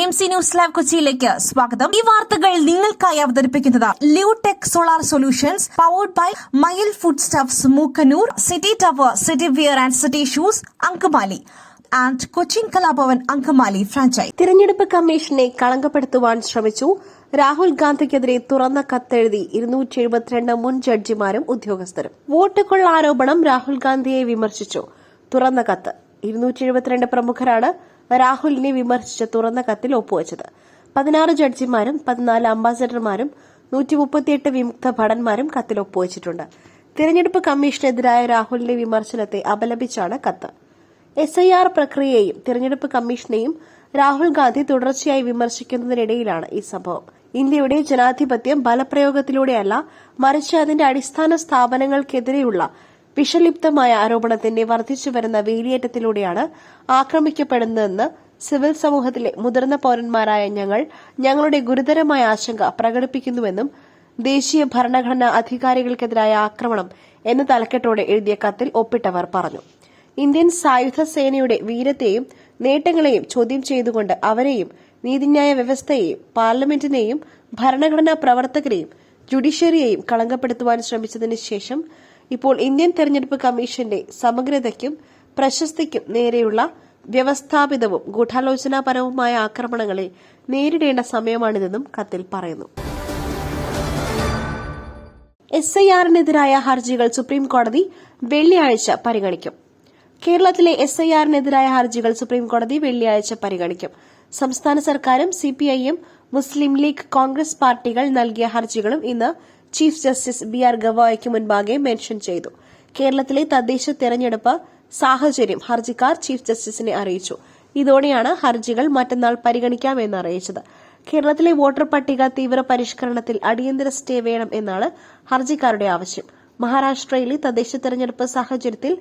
BMC news live കൊച്ചിയിലേക്ക് സ്വാഗതം. ഈ വാർത്തകൾ നിങ്ങൾക്കായി അവതരിപ്പിക്കുന്നത് Lutech solar solutions, powered by Mayil food stuffs, Mookkannoor, city tower, city wear and city shoes, Angamaly and Cochin Kalabhavan Angamaly franchise. തിരഞ്ഞെടുപ്പ് കമ്മീഷനെ കളങ്കപ്പെടുത്തുവാൻ ശ്രമിച്ചു. രാഹുൽ ഗാന്ധിക്കെതിരെ തുറന്ന കത്തെഴുതി 272 മുൻ ജഡ്ജിമാരും ഉദ്യോഗസ്ഥരും. വോട്ട് കൊള്ള ആരോപണം രാഹുൽ ഗാന്ധിയെ വിമർശിച്ചു. തുറന്ന കത്ത്. 272 പ്രമുഖരാണ് രാഹുലിനെ വിമർശിച്ച് തുറന്ന കത്തിൽ ഒപ്പുവച്ചത്. 16 ജഡ്ജിമാരും 14 അംബാസഡർമാരും 138 വിമുക്ത ഭടന്മാരും കത്തിൽ ഒപ്പുവച്ചിട്ടുണ്ട്. തിരഞ്ഞെടുപ്പ് കമ്മീഷനെതിരായ രാഹുലിന്റെ വിമർശനത്തെ അപലപിച്ചാണ് കത്ത്. SIR പ്രക്രിയയെയും തിരഞ്ഞെടുപ്പ് കമ്മീഷനെയും രാഹുൽ ഗാന്ധി തുടർച്ചയായി വിമർശിക്കുന്നതിനിടയിലാണ് ഈ സംഭവം. ഇന്ത്യയുടെ ജനാധിപത്യം ബലപ്രയോഗത്തിലൂടെയല്ല, മറിച്ച് അതിന്റെ അടിസ്ഥാന സ്ഥാപനങ്ങൾക്കെതിരെയുള്ള വിഷലിപ്തമായ ആരോപണത്തിന്റെ വർദ്ധിച്ചുവരുന്ന വേലിയേറ്റത്തിലൂടെയാണ് ആക്രമിക്കപ്പെടുന്നതെന്ന് സിവിൽ സമൂഹത്തിലെ മുതിർന്ന പൌരന്മാരായ ഞങ്ങളുടെ ഗുരുതരമായ ആശങ്ക പ്രകടിപ്പിക്കുന്നുവെന്നും ദേശീയ ഭരണഘടനാ അധികാരികൾക്കെതിരായ ആക്രമണം എന്ന തലക്കെട്ടോടെ എഴുതിയ കത്തിൽ ഒപ്പിട്ടവർ പറഞ്ഞു. ഇന്ത്യൻ സായുധ സേനയുടെ വീരത്തെയും നേട്ടങ്ങളെയും ചോദ്യം ചെയ്തുകൊണ്ട് അവരെയും നീതിന്യായ വ്യവസ്ഥയെയും പാർലമെന്റിനെയും ഭരണഘടനാ പ്രവർത്തകരെയും ജുഡീഷ്യറിയെയും കളങ്കപ്പെടുത്തുവാൻ ശ്രമിച്ചതിന് ശേഷം ഇപ്പോൾ ഇന്ത്യൻ തെരഞ്ഞെടുപ്പ് കമ്മീഷന്റെ സമഗ്രതയ്ക്കും പ്രശസ്തിക്കും നേരെയുള്ള വ്യവസ്ഥാപിതവും ഗൂഢാലോചനാപരവുമായ ആക്രമണങ്ങളെ നേരിടേണ്ട സമയമാണിതെന്നും കത്തിൽ പറയുന്നു. SIR-നെതിരായ ഹർജികൾ സുപ്രീംകോടതി വെള്ളിയാഴ്ച പരിഗണിക്കും. കേരളത്തിലെ SIR-നെതിരായ ഹർജികൾ സുപ്രീംകോടതി വെള്ളിയാഴ്ച പരിഗണിക്കും. സംസ്ഥാന സർക്കാരും CPIM, മുസ്ലിം ലീഗ്, കോൺഗ്രസ് പാർട്ടികൾ നൽകിയ ഹർജികളും ഇന്ന് ചീഫ് ജസ്റ്റിസ് BR ഗവായിക്ക് മുൻപാകെ മെൻഷൻ ചെയ്തു. കേരളത്തിലെ തദ്ദേശ തെരഞ്ഞെടുപ്പ് സാഹചര്യം ഹർജിക്കാർ ചീഫ് ജസ്റ്റിസിനെ അറിയിച്ചു. ഇതോടെയാണ് ഹർജികൾ മറ്റന്നാൾ പരിഗണിക്കാമെന്ന് അറിയിച്ചത്. കേരളത്തിലെ വോട്ടർ പട്ടിക തീവ്ര പരിഷ്കരണത്തിൽ അടിയന്തര സ്റ്റേ വേണം എന്നാണ് ഹർജിക്കാരുടെ ആവശ്യം. മഹാരാഷ്ട്രയിലെ തദ്ദേശ തെരഞ്ഞെടുപ്പ് സാഹചര്യത്തിൽ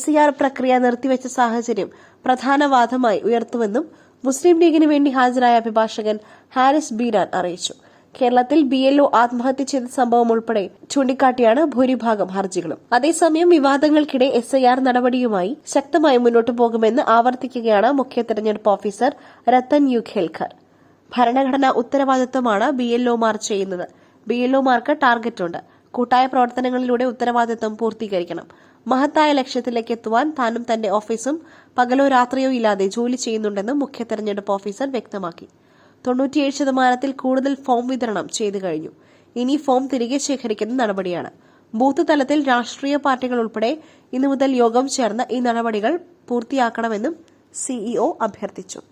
SIR പ്രക്രിയ നിർത്തിവെച്ച സാഹചര്യം പ്രധാന വാദമായി ഉയർത്തുമെന്നും മുസ്ലിം ലീഗിന് വേണ്ടി ഹാജരായ അഭിഭാഷകൻ ഹാരിസ് ബീരാൻ അറിയിച്ചു. കേരളത്തിൽ BLO ആത്മഹത്യ ചെയ്ത സംഭവം ഉൾപ്പെടെ ചൂണ്ടിക്കാട്ടിയാണ് ഭൂരിഭാഗം ഹർജികളും. അതേസമയം വിവാദങ്ങൾക്കിടെ SIR നടപടിയുമായി ശക്തമായി മുന്നോട്ടു പോകുമെന്ന് ആവർത്തിക്കുകയാണ് മുഖ്യ തെരഞ്ഞെടുപ്പ് ഓഫീസർ രത്തൻ യു ഖേൽക്കർ. ഭരണഘടനാ ഉത്തരവാദിത്വമാണ് BLOമാർ ചെയ്യുന്നത്. BLOമാർക്ക് ടാർഗറ്റുണ്ട്. കൂട്ടായ പ്രവർത്തനങ്ങളിലൂടെ ഉത്തരവാദിത്വം പൂർത്തീകരിക്കണം. മഹത്തായ ലക്ഷ്യത്തിലേക്ക് എത്തുവാൻ താനും തന്റെ ഓഫീസും പകലോ രാത്രിയോ ഇല്ലാതെ ജോലി ചെയ്യുന്നുണ്ടെന്നും മുഖ്യ തെരഞ്ഞെടുപ്പ് ഓഫീസർ വ്യക്തമാക്കി. 97% കൂടുതൽ ഫോം വിതരണം ചെയ്തു കഴിഞ്ഞു. ഇനി ഫോം തിരികെ ശേഖരിക്കുന്ന നടപടിയാണ്. ബൂത്ത് തലത്തിൽ രാഷ്ട്രീയ പാർട്ടികൾ ഉൾപ്പെടെ ഇന്നു മുതൽ യോഗം ചേർന്ന് ഈ നടപടികൾ പൂർത്തിയാക്കണമെന്നും CEO അഭ്യർത്ഥിച്ചു.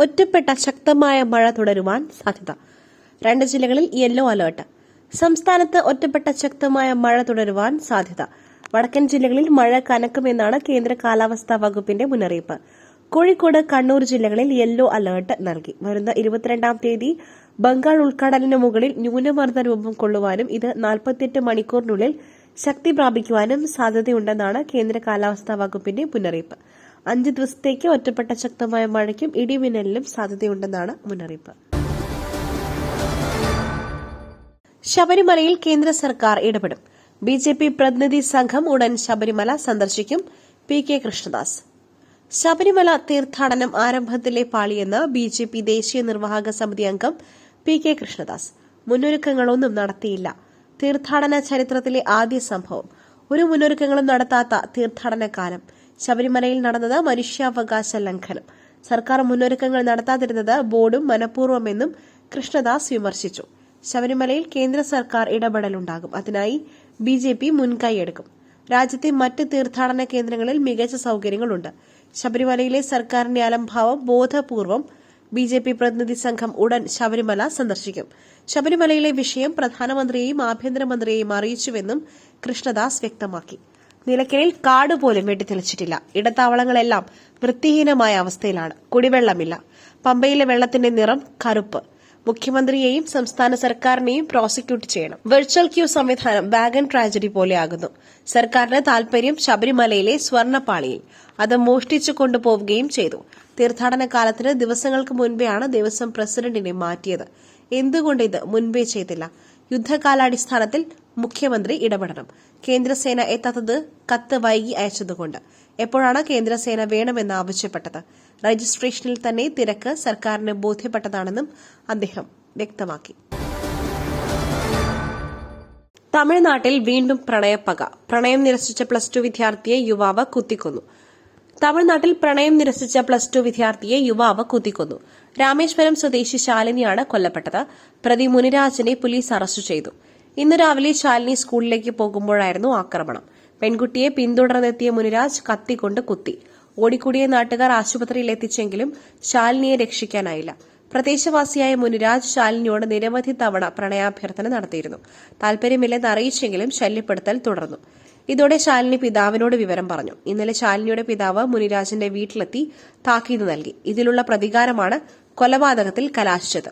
ഒറ്റപ്പെട്ട ശക്തമായ മഴ തുടരുവാൻ സാധ്യത. 2 ജില്ലകളിൽ യെല്ലോ അലർട്ട്. സംസ്ഥാനത്ത് ഒറ്റപ്പെട്ട ശക്തമായ മഴ തുടരുവാൻ സാധ്യത. വടക്കൻ ജില്ലകളിൽ മഴ കനക്കുമെന്നാണ് കേന്ദ്ര കാലാവസ്ഥാ വകുപ്പിന്റെ മുന്നറിയിപ്പ്. കോഴിക്കോട്, കണ്ണൂർ ജില്ലകളിൽ യെല്ലോ അലർട്ട് നൽകി. വരുന്ന 22-ാം തീയതി ബംഗാൾ ഉൾക്കടലിന് മുകളിൽ ന്യൂനമർദ്ദ രൂപം കൊള്ളുവാനും ഇത് 48 മണിക്കൂറിനുള്ളിൽ ശക്തി പ്രാപിക്കുവാനും സാധ്യതയുണ്ടെന്നാണ് കേന്ദ്ര കാലാവസ്ഥാ വകുപ്പിന്റെ മുന്നറിയിപ്പ്. 5 ദിവസത്തേക്ക് ഒറ്റപ്പെട്ട ശക്തമായ മഴയ്ക്കും ഇടിമിന്നലിനും സാധ്യതയുണ്ടെന്നാണ് മുന്നറിയിപ്പ്. ശബരിമലയിൽ കേന്ദ്ര സർക്കാർ ഇടപെടും. BJP പ്രതിനിധി സംഘം ഉടൻ ശബരിമല സന്ദർശിക്കും. PK കൃഷ്ണദാസ്. ശബരിമല തീർത്ഥാടനം ആരംഭത്തിലെ പാളിയെന്ന് BJP ദേശീയ നിർവാഹക സമിതി അംഗം PK കൃഷ്ണദാസ്. മുന്നൊരുക്കങ്ങളൊന്നും നടത്തിയില്ല. തീർത്ഥാടന ചരിത്രത്തിലെ ആദ്യ സംഭവം. ഒരു മുന്നൊരുക്കങ്ങളും നടത്താത്ത തീർത്ഥാടന കാലം. ശബരിമലയിൽ നടന്നത് മനുഷ്യാവകാശ ലംഘനം. സർക്കാർ മുന്നൊരുക്കങ്ങൾ നടത്താതിരുന്നത് ബോർഡും മനഃപൂർവ്വമെന്നും കൃഷ്ണദാസ് വിമർശിച്ചു. ശബരിമലയിൽ കേന്ദ്ര സർക്കാർ ഇടപെടലുണ്ടാകും. അതിനായി BJP മുൻകൈയെടുക്കും. രാജ്യത്തെ മറ്റ് തീർത്ഥാടന കേന്ദ്രങ്ങളിൽ മികച്ച സൌകര്യങ്ങളുണ്ട്. ശബരിമലയിലെ സർക്കാരിന്റെ അലംഭാവം ബോധപൂർവം. BJP പ്രതിനിധി സംഘം ഉടൻ ശബരിമല സന്ദർശിക്കും. ശബരിമലയിലെ വിഷയം പ്രധാനമന്ത്രിയെയും ആഭ്യന്തരമന്ത്രിയെയും അറിയിച്ചുവെന്നും കൃഷ്ണദാസ് വ്യക്തമാക്കി. നിലയ്ക്കലിൽ കാട് പോലും വെട്ടിത്തെളിച്ചിട്ടില്ല. ഇടത്താവളങ്ങളെല്ലാം വൃത്തിഹീനമായ അവസ്ഥയിലാണ്. കുടിവെള്ളമില്ല. പമ്പയിലെ വെള്ളത്തിന്റെ നിറം കറുപ്പ്. മുഖ്യമന്ത്രിയെയും സംസ്ഥാന സർക്കാരിനെയും പ്രോസിക്യൂട്ട് ചെയ്യണം. വെർച്വൽ ക്യൂ സംവിധാനം വാഗൺ ട്രാജഡി പോലെയാകുന്നു. സർക്കാരിന് താൽപര്യം ശബരിമലയിലെ സ്വർണ്ണപ്പാളിയിൽ. അത് മോഷ്ടിച്ചു കൊണ്ടുപോവുകയും ചെയ്തു. തീർത്ഥാടന കാലത്തിന് ദിവസങ്ങൾക്ക് മുൻപെയാണ് ദേവസ്വം പ്രസിഡന്റിനെ മാറ്റിയത്. എന്തുകൊണ്ട് ഇത് മുൻപേ ചെയ്തില്ല? യുദ്ധകാലാടിസ്ഥാനത്തിൽ മുഖ്യമന്ത്രി ഇടപെടണം. കേന്ദ്രസേന എത്താത്തത് കത്ത് വൈകി അയച്ചതുകൊണ്ട്. എപ്പോഴാണ് കേന്ദ്രസേന വേണമെന്ന് ആവശ്യപ്പെട്ടത്? രജിസ്ട്രേഷനിൽ തന്നെ തിരക്ക് സർക്കാരിന് ബോധ്യപ്പെട്ടതാണെന്നും അദ്ദേഹം വ്യക്തമാക്കി. തമിഴ്നാട്ടിൽ വീണ്ടും പ്രണയപ്പക. പ്രണയം നിരസിച്ച പ്ലസ് 2 വിദ്യാർത്ഥിയെ യുവാവ് കുത്തിക്കൊന്നു. തമിഴ്നാട്ടിൽ പ്രണയം നിരസിച്ച പ്ലസ് 2 വിദ്യാർത്ഥിയെ യുവാവ് കുത്തിക്കൊന്നു. രാമേശ്വരം സ്വദേശി ശാലിനിയാണ് കൊല്ലപ്പെട്ടത്. പ്രതി മുനിരാജിനെ പോലീസ് അറസ്റ്റ് ചെയ്തു. ഇന്ന് രാവിലെ ശാലിനി സ്കൂളിലേക്ക് പോകുമ്പോഴായിരുന്നു ആക്രമണം. പെൺകുട്ടിയെ പിന്തുടർന്നെത്തിയ മുനിരാജ് കത്തിക്കൊണ്ട് കുത്തി. ഓടിക്കൂടിയ നാട്ടുകാർ ആശുപത്രിയിൽ എത്തിച്ചെങ്കിലും ശാലിനിയെ രക്ഷിക്കാനായില്ല. പ്രദേശവാസിയായ മുനിരാജ് ശാലിനിയോട് നിരവധി തവണ പ്രണയാഭ്യർത്ഥന നടത്തിയിരുന്നു. താൽപര്യമില്ലെന്ന് അറിയിച്ചെങ്കിലും ശല്യപ്പെടുത്തൽ തുടർന്നു. ഇതോടെ ശാലിനി പിതാവിനോട് വിവരം പറഞ്ഞു. ഇന്നലെ ശാലിനിയുടെ പിതാവ് മുനിരാജിന്റെ വീട്ടിലെത്തി താക്കീത് നൽകി. ഇതിലുള്ള പ്രതികാരമാണ് കൊലപാതകത്തിൽ കലാശിച്ചത്.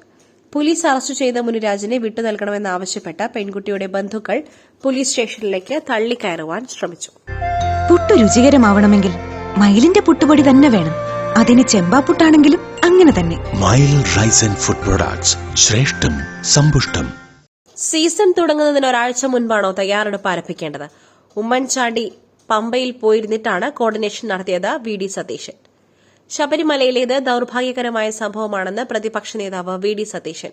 പോലീസ് അറസ്റ്റ് ചെയ്ത മുനിരാജിനെ വിട്ടു നൽകണമെന്നാവശ്യപ്പെട്ട പെൺകുട്ടിയുടെ ബന്ധുക്കൾ പോലീസ് സ്റ്റേഷനിലേക്ക് തള്ളിക്കയറുവാൻ ശ്രമിച്ചു. പുട്ടു രുചികരമാവണമെങ്കിൽ മയിലിന്റെ പുട്ടുപൊടി തന്നെ വേണം. അതിന് ചെമ്പാപ്പുട്ടാണെങ്കിലും അങ്ങനെ തന്നെ. മയിൽ റൈസ് ആൻഡ് ഫുഡ് പ്രൊഡക്ട്സ്, ശ്രേഷ്ഠം സമ്പുഷ്ടം. സീസൺ തുടങ്ങുന്നതിന് ഒരാഴ്ച മുൻപാണോ തയ്യാറെടുപ്പ് ആരംഭിക്കേണ്ടത്? ഉമ്മൻചാണ്ടി പമ്പയിൽ പോയിരുന്നിട്ടാണ് കോർഡിനേഷൻ നടത്തിയത് വി.ഡി. സതീശൻ. ശബരിമലയിലേത് ദൌർഭാഗ്യകരമായ സംഭവമാണെന്ന് പ്രതിപക്ഷ നേതാവ് വി.ഡി. സതീശൻ.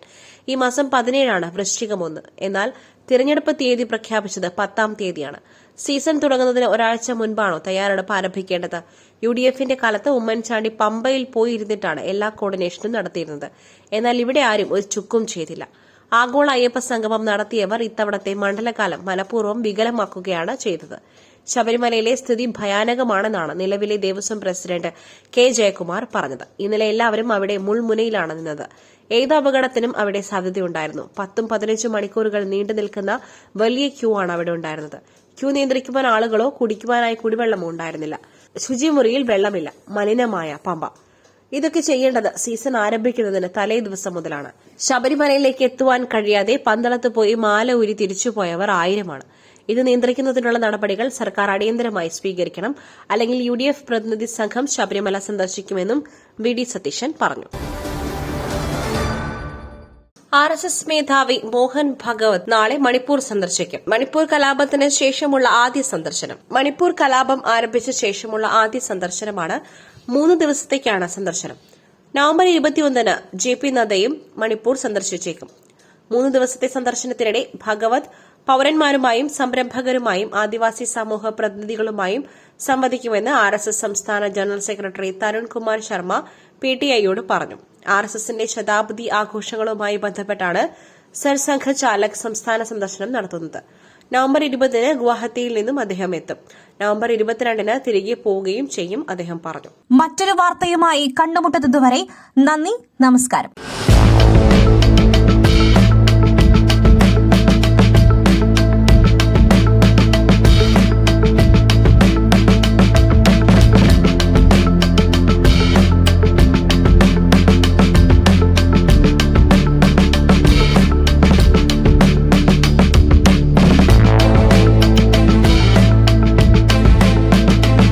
ഈ മാസം 17 വൃശ്ചികം 1. എന്നാൽ തിരഞ്ഞെടുപ്പ് തീയതി പ്രഖ്യാപിച്ചത് 10 തീയതിയാണ്. സീസൺ തുടങ്ങുന്നതിന് ഒരാഴ്ച മുൻപാണോ തയ്യാറെടുപ്പ് ആരംഭിക്കേണ്ടത്? യുഡിഎഫിന്റെ കാലത്ത് ഉമ്മൻചാണ്ടി പമ്പയിൽ പോയിരുന്നിട്ടാണ് എല്ലാ കോർഡിനേഷനും നടത്തിയിരുന്നത്. എന്നാൽ ഇവിടെ ആരും ഒരു ചുക്കും ചെയ്തില്ല. ആഗോള അയ്യപ്പ സംഗമം നടത്തിയവർ ഇത്തവണത്തെ മണ്ഡലകാലം മനഃപൂർവ്വം വികലമാക്കുകയാണ് ചെയ്തത്. ശബരിമലയിലെ സ്ഥിതി ഭയാനകമാണെന്നാണ് നിലവിലെ ദേവസ്വം പ്രസിഡന്റ് കെ ജയകുമാർ പറഞ്ഞത്. ഇന്നലെ എല്ലാവരും അവിടെ മുൾമുനയിലാണ് നിന്നത്. ഏത് അപകടത്തിനും അവിടെ സാധ്യതയുണ്ടായിരുന്നു. 10-15 മണിക്കൂറുകൾ നീണ്ടു നിൽക്കുന്ന വലിയ ക്യൂ ആണ് അവിടെ ഉണ്ടായിരുന്നത്. ക്യൂ നിയന്ത്രിക്കുവാൻ ആളുകളോ കുടിക്കുവാനായി കുടിവെള്ളമോ ഉണ്ടായിരുന്നില്ല. ശുചിമുറിയിൽ വെള്ളമില്ല. മലിനമായ പമ്പ. ഇതൊക്കെ ചെയ്യേണ്ടത് സീസൺ ആരംഭിക്കുന്നതിന് തലേ ദിവസം മുതലാണ്. ശബരിമലയിലേക്ക് എത്തുവാൻ കഴിയാതെ പന്തളത്ത് പോയി മാല ഊരി തിരിച്ചുപോയവർ 1000-ആണ്. ഇത് നിയന്ത്രിക്കുന്നതിനുള്ള നടപടികൾ സർക്കാർ അടിയന്തരമായി സ്വീകരിക്കണം. അല്ലെങ്കിൽ യുഡിഎഫ് പ്രതിനിധി സംഘം ശബരിമല സന്ദർശിക്കുമെന്നും വി.ഡി. സതീശൻ പറഞ്ഞു. RSS മേധാവി മോഹൻ ഭഗവത് നാളെ മണിപ്പൂർ സന്ദർശിക്കും. മണിപ്പൂർ കലാപത്തിന് ശേഷമുള്ള ആദ്യ സന്ദർശനം. മണിപ്പൂർ കലാപം ആരംഭിച്ച ശേഷമുള്ള ആദ്യ സന്ദർശനമാണ്. 3 ദിവസത്തേക്കാണ് സന്ദർശനം. നവംബർ 21 JP നദ്ദയും മണിപ്പൂർ സന്ദർശിച്ചേക്കും. 3 ദിവസത്തെ സന്ദർശനത്തിനിടെ ഭഗവത് പൌരന്മാരുമായും സംരംഭകരുമായും ആദിവാസി സമൂഹ പ്രതിനിധികളുമായും സംവദിക്കുമെന്ന് RSS സംസ്ഥാന ജനറൽ സെക്രട്ടറി തരുൺ കുമാർ ശർമ്മ PTIയോട് പറഞ്ഞു. RSSന്റെ ശതാബ്ദി ആഘോഷങ്ങളുമായി ബന്ധപ്പെട്ടാണ് സർസംഘ ചാലക് സംസ്ഥാന സന്ദർശനം നടത്തുന്നത്. നവംബർ 20 ഗുവാഹത്തിയിൽ നിന്നും അദ്ദേഹം എത്തും. നവംബർ 22 തിരികെ പോവുകയും ചെയ്യും അദ്ദേഹം പറഞ്ഞു. മറ്റൊരു വാർത്തയുമായി കണ്ടുമുട്ടുന്നതുവരെ നന്ദി, നമസ്കാരം.